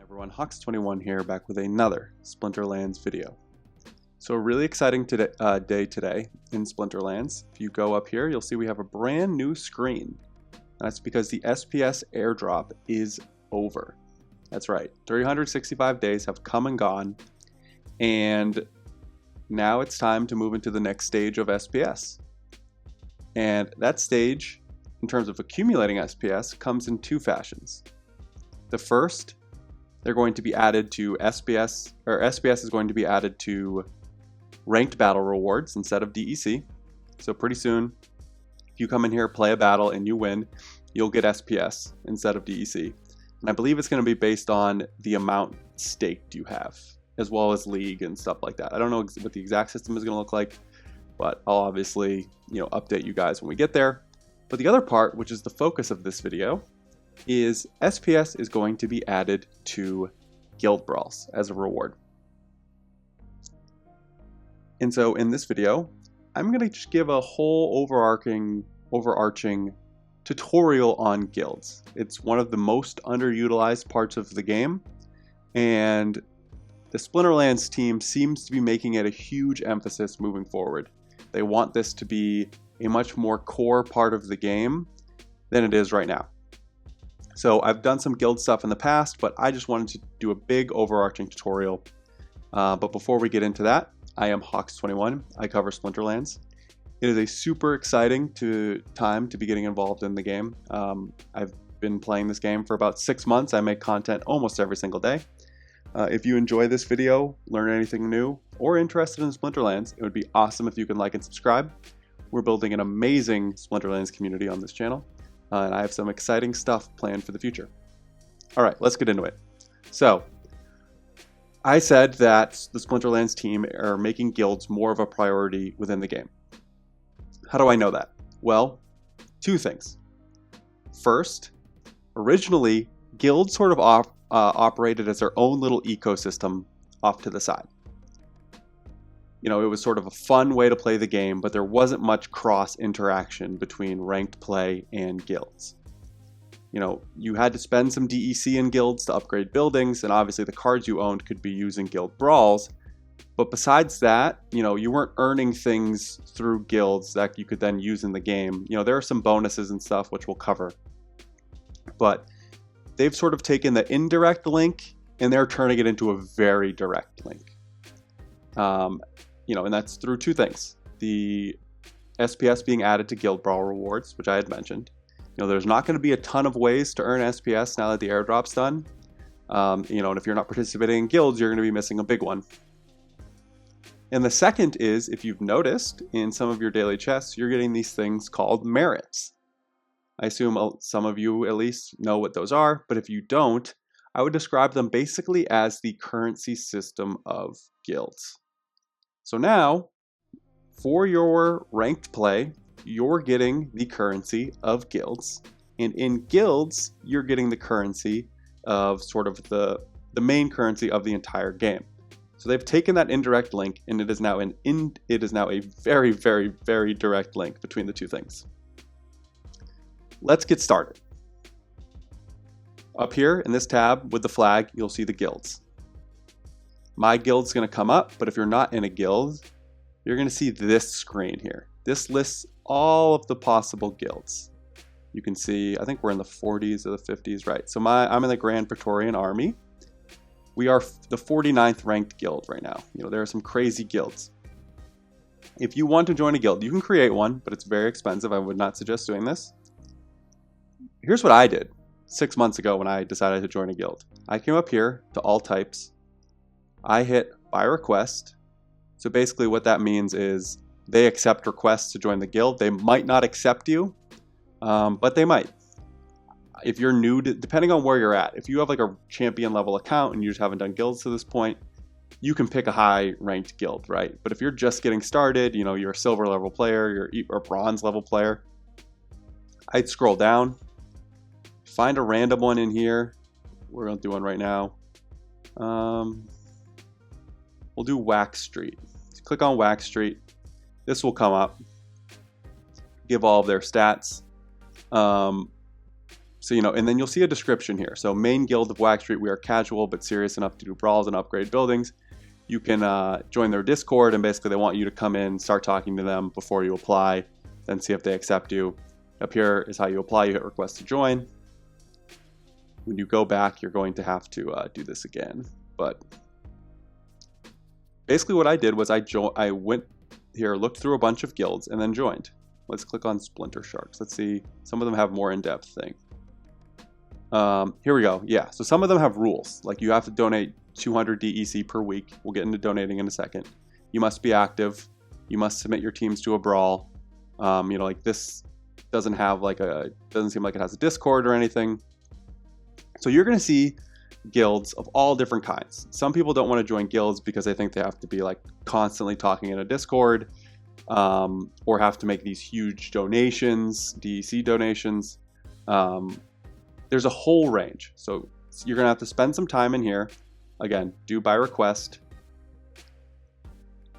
Everyone, Hawks21 here, back with another Splinterlands video. So a really exciting day today in Splinterlands. If you go up here, you'll see we have a brand new screen. That's because the SPS airdrop is over. That's right, 365 days have come and gone, and now it's time to move into the next stage of SPS. And that stage, in terms of accumulating SPS, comes in two fashions. The first, they're going to be added to SPS, or SPS is going to be added to ranked battle rewards instead of DEC. So pretty soon, if you come in here, play a battle, and you win, you'll get SPS instead of DEC. And I believe it's going to be based on the amount staked you have, as well as league and stuff like that. I don't know what the exact system is going to look like, but I'll obviously, update you guys when we get there. But the other part, which is the focus of this video, is SPS is going to be added to guild brawls as a reward. And so in this video, I'm going to just give a whole overarching tutorial on guilds. It's one of the most underutilized parts of the game, and the Splinterlands team seems to be making it a huge emphasis moving forward. They want this to be a much more core part of the game than it is right now. So I've done some guild stuff in the past, but I just wanted to do a big overarching tutorial. But before we get into that, I am Hawks21. I cover Splinterlands. It is a super exciting time to be getting involved in the game. I've been playing this game for about 6 months. I make content almost every single day. If you enjoy this video, learn anything new, or interested in Splinterlands, it would be awesome if you can like and subscribe. We're building an amazing Splinterlands community on this channel. And I have some exciting stuff planned for the future. All right, let's get into it. So, I said that the Splinterlands team are making guilds more of a priority within the game. How do I know that? Well, two things. First, originally, guilds sort of operated as their own little ecosystem off to the side. It was sort of a fun way to play the game, but there wasn't much cross interaction between ranked play and guilds. You had to spend some DEC in guilds to upgrade buildings, and obviously the cards you owned could be used in guild brawls. But besides that, you weren't earning things through guilds that you could then use in the game. There are some bonuses and stuff which we'll cover. But they've sort of taken the indirect link and they're turning it into a very direct link. And that's through two things. The SPS being added to guild brawl rewards, which I had mentioned. There's not going to be a ton of ways to earn SPS now that the airdrop's done. And if you're not participating in guilds, you're going to be missing a big one. And the second is, if you've noticed, in some of your daily chests, you're getting these things called merits. I assume some of you at least know what those are, but if you don't, I would describe them basically as the currency system of guilds. So now, for your ranked play, you're getting the currency of guilds, and in guilds, you're getting the currency of sort of the main currency of the entire game. So they've taken that indirect link, and it is now a very, very, very direct link between the two things. Let's get started. Up here in this tab with the flag, you'll see the guilds. My guild's going to come up, but if you're not in a guild, you're going to see this screen here. This lists all of the possible guilds. You can see, I think we're in the 40s or the 50s, right? So I'm in the Grand Praetorian Army. We are the 49th ranked guild right now. There are some crazy guilds. If you want to join a guild, you can create one, but it's very expensive. I would not suggest doing this. Here's what I did 6 months ago when I decided to join a guild. I came up here to all types. I hit by request. So basically what that means is they accept requests to join the guild. They might not accept you, but they might. If you're new to, depending on where you're at, if you have like a champion level account and you just haven't done guilds to this point, you can pick a high ranked guild, right? But if you're just getting started, you're a silver level player, you're a bronze level player, I'd scroll down, find a random one in here. We're going to do one right now. We'll do Wax Street. So click on Wax Street. This will come up. Give all of their stats. So, and then you'll see a description here. So main guild of Wax Street, we are casual but serious enough to do brawls and upgrade buildings. You can join their Discord, and basically they want you to come in, start talking to them before you apply, then see if they accept you. Up here is how you apply. You hit request to join. When you go back, you're going to have to do this again. But basically what I did was I went here, looked through a bunch of guilds, and then joined. Let's click on Splinter Sharks. Let's see. Some of them have more in-depth thing. Here we go. Yeah, so some of them have rules. Like you have to donate 200 DEC per week. We'll get into donating in a second. You must be active. You must submit your teams to a brawl. Like this doesn't have doesn't seem like it has a Discord or anything. So you're going to see guilds of all different kinds. Some people don't want to join guilds because they think they have to be like constantly talking in a Discord, or have to make these huge donations, DEC donations. There's a whole range. So you're going to have to spend some time in here. Again, do by request.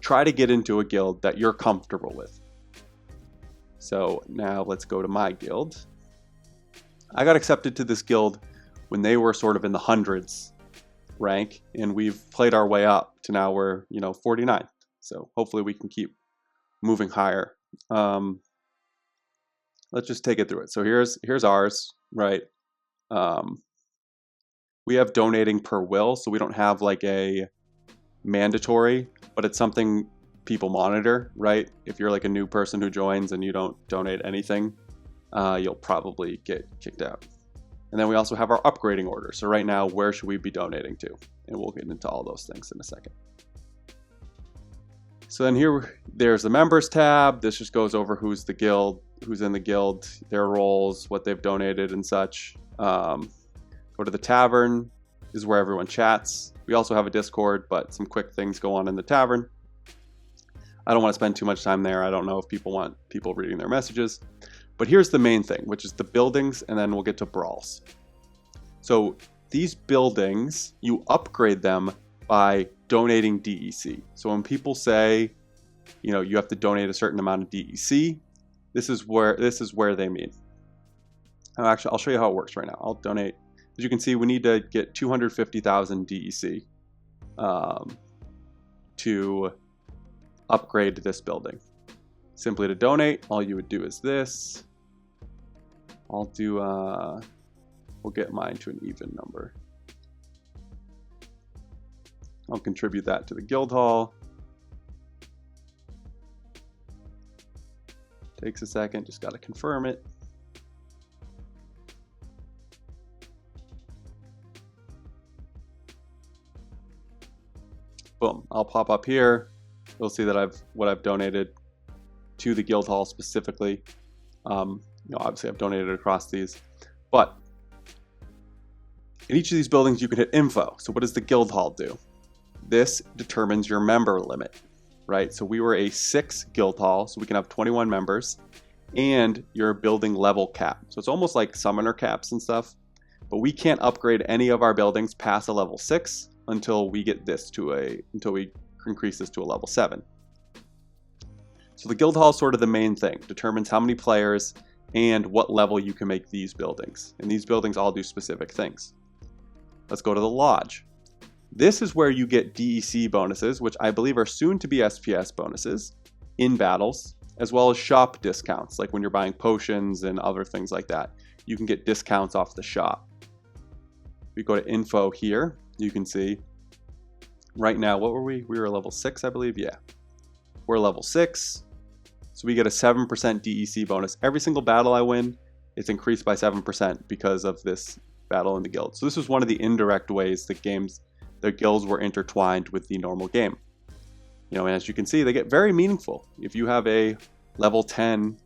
Try to get into a guild that you're comfortable with. So now let's go to my guild. I got accepted to this guild when they were sort of in the hundreds rank, and we've played our way up to now we're 49. So hopefully we can keep moving higher. Let's just take it through it. So here's ours, right? We have donating per will, so we don't have like a mandatory, but it's something people monitor, right? If you're like a new person who joins and you don't donate anything, you'll probably get kicked out. And then we also have our upgrading order. So right now, where should we be donating to? And we'll get into all those things in a second. So then there's the members tab. This just goes over who's in the guild, their roles, what they've donated and such. Go to the tavern. This is where everyone chats. We also have a Discord, but some quick things go on in the tavern. I don't want to spend too much time there. I don't know if people want people reading their messages. But here's the main thing, which is the buildings, and then we'll get to brawls. So these buildings, you upgrade them by donating DEC. So when people say, you have to donate a certain amount of DEC, this is where they mean. Actually, I'll show you how it works right now. I'll donate. As you can see, we need to get 250,000 DEC to upgrade this building. Simply to donate, all you would do is this. We'll get mine to an even number. I'll contribute that to the guild hall. Takes a second, just got to confirm it. Boom, I'll pop up here. You'll see that what I've donated to the guild hall specifically. Obviously I've donated across these, but in each of these buildings you can hit info. So what does the guild hall do? This determines your member limit, right? So we were a 6 guild hall, so we can have 21 members, and your building level cap. So it's almost like summoner caps and stuff, but we can't upgrade any of our buildings past a level 6 until we get this until we increase this to a level 7. So the guild hall is sort of the main thing, determines how many players and what level you can make these buildings. And these buildings all do specific things. Let's go to the lodge. This is where you get DEC bonuses, which I believe are soon to be SPS bonuses in battles, as well as shop discounts, like when you're buying potions and other things like that. You can get discounts off the shop. We go to info here, you can see right now, what were we? We were level 6, I believe. Yeah, we're level 6. So we get a 7% DEC bonus. Every single battle I win, it's increased by 7% because of this battle in the guild. So this was one of the indirect ways the guilds were intertwined with the normal game. And as you can see, they get very meaningful. If you have a level 10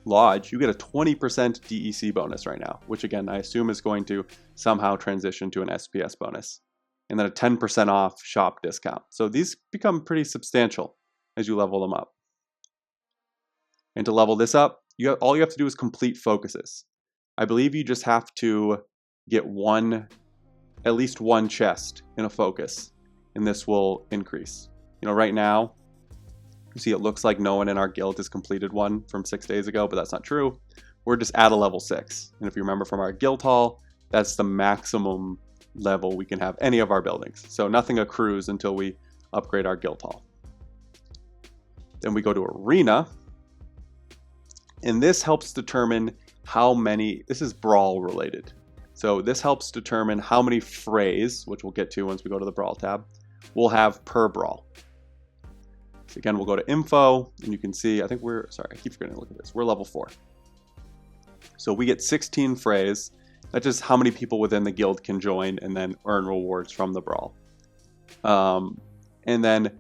lodge, you get a 20% DEC bonus right now, which again, I assume is going to somehow transition to an SPS bonus. And then a 10% off shop discount. So these become pretty substantial as you level them up. And to level this up, all you have to do is complete focuses. I believe you just have to get at least one chest in a focus, and this will increase. Right now, you see it looks like no one in our guild has completed one from 6 days ago, but that's not true. we're just at a level 6. And if you remember from our guild hall, that's the maximum level we can have any of our buildings. So nothing accrues until we upgrade our guild hall. Then we go to arena, and this helps determine how many, this is brawl related. So this helps determine how many frays, which we'll get to once we go to the brawl tab, we'll have per brawl. So again, we'll go to info, and you can see, I think we're, sorry, I keep forgetting to look at this. We're level 4. So we get 16 frays. That's just how many people within the guild can join and then earn rewards from the brawl. And then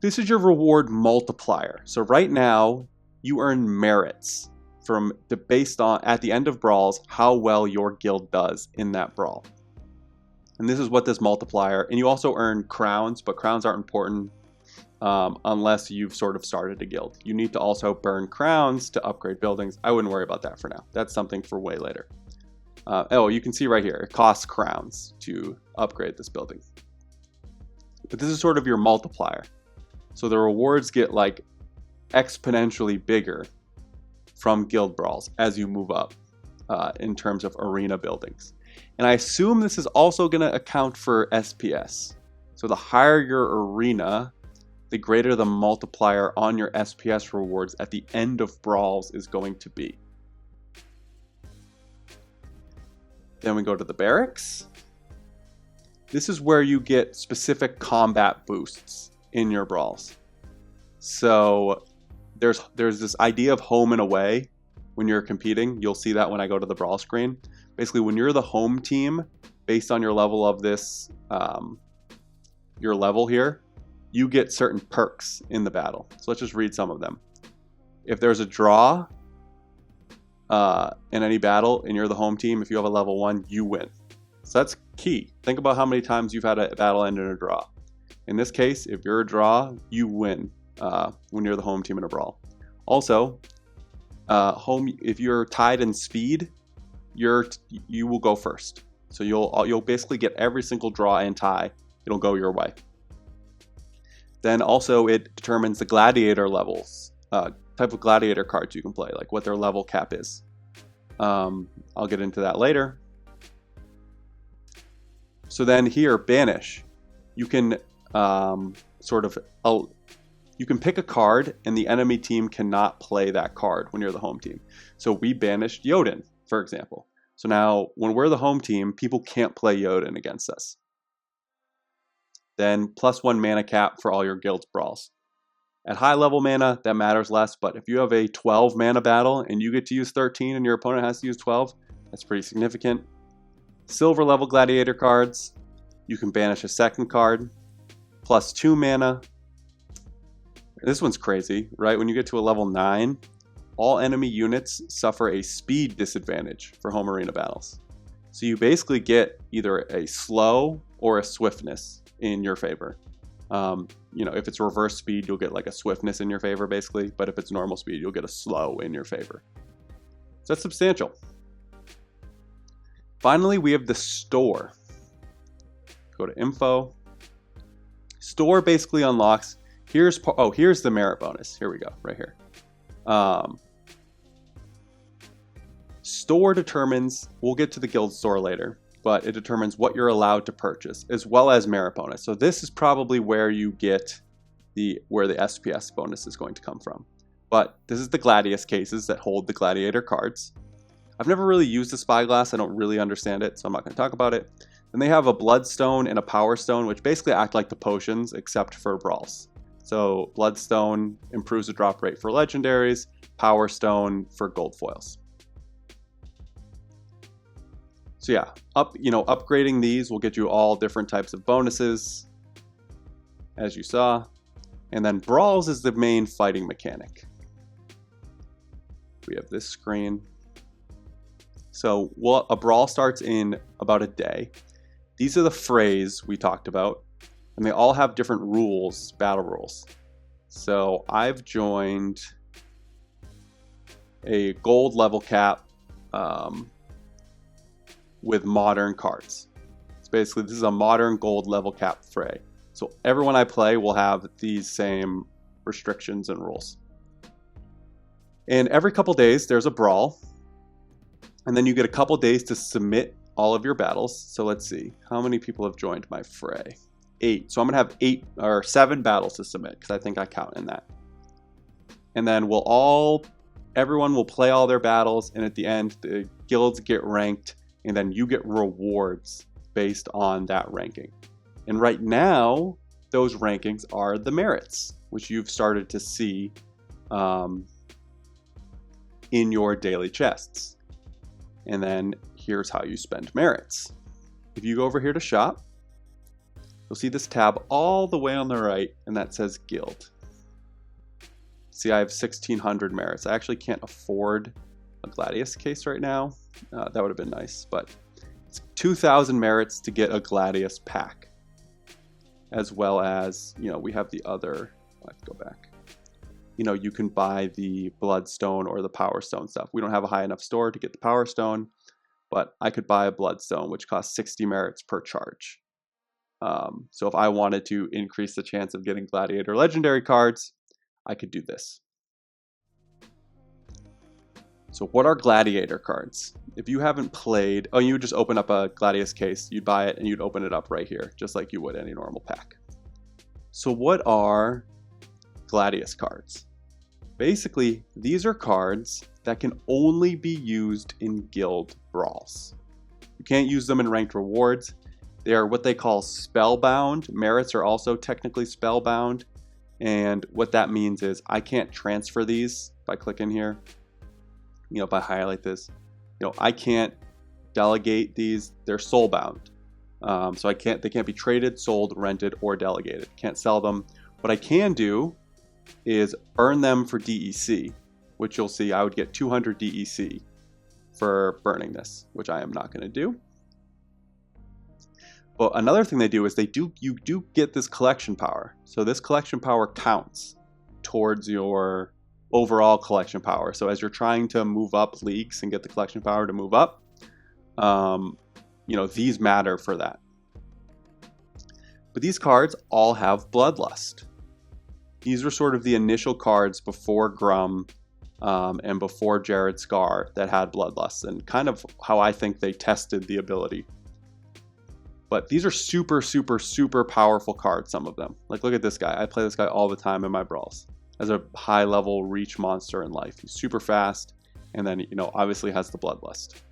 this is your reward multiplier. So right now, you earn merits from based on, at the end of brawls, how well your guild does in that brawl. And this is what this multiplier, and you also earn crowns, but crowns aren't important unless you've sort of started a guild. You need to also burn crowns to upgrade buildings. I wouldn't worry about that for now. That's something for way later. Oh, you can see right here, it costs crowns to upgrade this building. But this is sort of your multiplier. So the rewards get like exponentially bigger from guild brawls as you move up in terms of arena buildings. And I assume this is also going to account for SPS. So the higher your arena, the greater the multiplier on your SPS rewards at the end of brawls is going to be. Then we go to the barracks. This is where you get specific combat boosts in your brawls. So there's this idea of home and away when you're competing. You'll see that when I go to the brawl screen. Basically, when you're the home team, based on your level of this, your level here, you get certain perks in the battle. So let's just read some of them. If there's a draw in any battle and you're the home team, if you have a level 1, you win. So that's key. Think about how many times you've had a battle end in a draw. In this case, if you're a draw, you win when you're the home team in a brawl. Also, if you're tied in speed, you will go first. So you'll basically get every single draw and tie. It'll go your way. Then also it determines the gladiator levels, type of gladiator cards you can play, like what their level cap is. I'll get into that later. So then here, banish. You can you can pick a card and the enemy team cannot play that card when you're the home team. So we banished Jotun, for example. So now when we're the home team, people can't play Jotun against us. Then +1 mana cap for all your guild's brawls. At high level mana, that matters less, but if you have a 12 mana battle and you get to use 13 and your opponent has to use 12, that's pretty significant. Silver level gladiator cards, you can banish a second card, +2 mana. This one's crazy, right? When you get to a level 9, all enemy units suffer a speed disadvantage for home arena battles. So you basically get either a slow or a swiftness in your favor. If it's reverse speed, you'll get like a swiftness in your favor, basically. But if it's normal speed, you'll get a slow in your favor. So that's substantial. Finally, we have the store. Go to info. Store basically unlocks. Here's the merit bonus. Here we go, right here. Store determines, we'll get to the guild store later, but it determines what you're allowed to purchase, as well as merit bonus. So this is probably where you get where the SPS bonus is going to come from. But this is the Gladius cases that hold the gladiator cards. I've never really used the spyglass. I don't really understand it, so I'm not going to talk about it. Then they have a bloodstone and a power stone, which basically act like the potions, except for brawls. So bloodstone improves the drop rate for legendaries, power stone for gold foils. So yeah, upgrading these will get you all different types of bonuses, as you saw. And then brawls is the main fighting mechanic. We have this screen. So a brawl starts in about a day. These are the frays we talked about, and they all have different rules, battle rules. So I've joined a gold level cap with modern cards. So basically, this is a modern gold level cap fray. So everyone I play will have these same restrictions and rules. And every couple days, there's a brawl. And then you get a couple days to submit all of your battles. So let's see, how many people have joined my fray? 8. So I'm gonna have 7 battles to submit because I think I count in that. And then everyone will play all their battles, and at the end, the guilds get ranked, and then you get rewards based on that ranking. And right now, those rankings are the merits, which you've started to see in your daily chests. And then here's how you spend merits. If you go over here to shop, you'll see this tab all the way on the right, and that says guild. See, I have 1,600 merits. I actually can't afford a Gladius case right now. That would have been nice, but it's 2,000 merits to get a Gladius pack. As well as, we have the other, I have to go back. You can buy the Bloodstone or the Power Stone stuff. We don't have a high enough store to get the Power Stone, but I could buy a Bloodstone, which costs 60 merits per charge. So if I wanted to increase the chance of getting Gladiator Legendary cards, I could do this. So what are Gladiator cards? If you haven't played, you would just open up a Gladius case, you'd buy it, and you'd open it up right here, just like you would any normal pack. So what are Gladius cards? Basically, these are cards that can only be used in guild brawls. You can't use them in ranked rewards. They are what they call spellbound. Merits are also technically spellbound. And what that means is I can't transfer these if I click in here. If I highlight this, I can't delegate these. They're soulbound. So they can't be traded, sold, rented, or delegated. Can't sell them. What I can do is earn them for DEC, which you'll see I would get 200 DEC for burning this, which I am not going to do. But another thing they do is you do get this collection power. So this collection power counts towards your overall collection power. So as you're trying to move up leagues and get the collection power to move up, these matter for that. But these cards all have Bloodlust. These were sort of the initial cards before Grum and before Jared Scar that had Bloodlust, and kind of how I think they tested the ability. But these are super, super, super powerful cards, some of them. Like, look at this guy. I play this guy all the time in my brawls as a high-level reach monster in life. He's super fast, and then, obviously has the Bloodlust.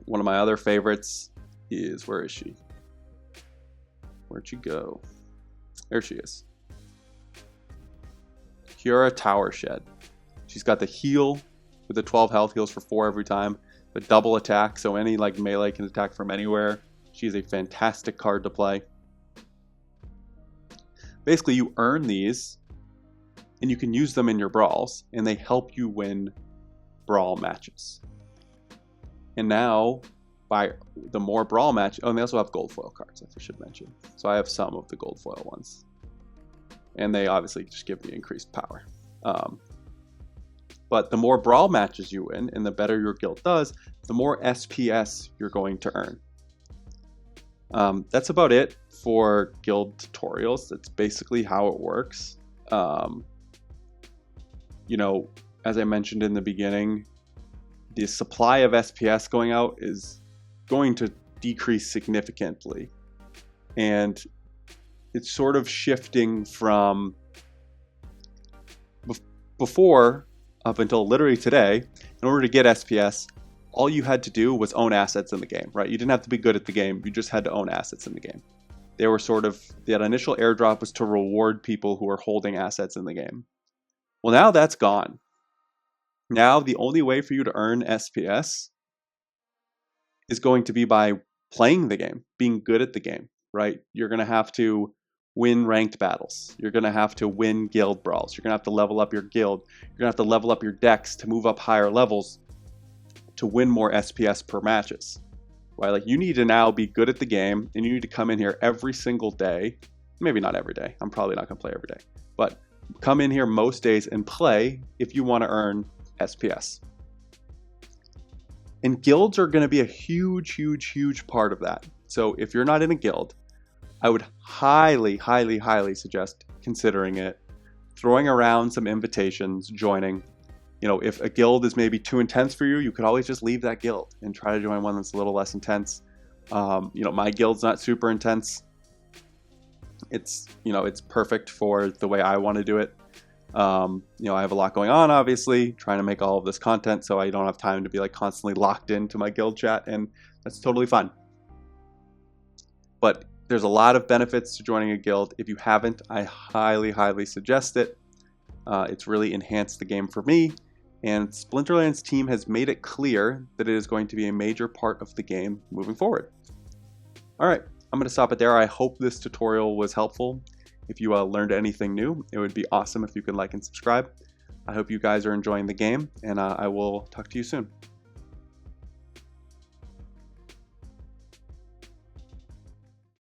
One of my other favorites is, where is she? Where'd she go? There she is. Kiora Tower Shed. She's got the heal with the 12 health, heals for 4 every time. The double attack, so any melee can attack from anywhere. She's a fantastic card to play. Basically, you earn these, and you can use them in your brawls, and they help you win brawl matches. And now, by the more brawl match, and they also have gold foil cards, I should mention. So I have some of the gold foil ones. And they obviously just give me increased power. But the more brawl matches you win, and the better your guild does, the more SPS you're going to earn. That's about it for guild tutorials. That's basically how it works. As I mentioned in the beginning, the supply of SPS going out is going to decrease significantly. And it's sort of shifting from before, up until literally today, in order to get SPS, all you had to do was own assets in the game, right? You didn't have to be good at the game, you just had to own assets in the game. That initial airdrop was to reward people who are holding assets in the game. Well, now that's gone. Now the only way for you to earn SPS is going to be by playing the game, being good at the game, right? You're going to have to win ranked battles. You're going to have to win guild brawls. You're going to have to level up your guild. You're going to have to level up your decks to move up higher levels to win more SPS per matches. Right? You need to now be good at the game, and you need to come in here every single day. Maybe not every day. I'm probably not going to play every day. But come in here most days and play if you want to earn SPS. And guilds are going to be a huge, huge, huge part of that. So if you're not in a guild, I would highly, highly, highly suggest considering it, throwing around some invitations, joining. You know, if a guild is maybe too intense for you, you could always just leave that guild and try to join one that's a little less intense. You know, my guild's not super intense. It's, you know, it's perfect for the way I want to do it. You know, I have a lot going on, obviously, trying to make all of this content, so I don't have time to be like constantly locked into my guild chat, and that's totally fine. But there's a lot of benefits to joining a guild. If you haven't, I highly suggest it. It's really enhanced the game for me, and Splinterlands team has made it clear that it is going to be a major part of the game moving forward. Alright, I'm going to stop it there. I hope this tutorial was helpful. If you learned anything new, it would be awesome if you could like and subscribe. I hope you guys are enjoying the game, and I will talk to you soon.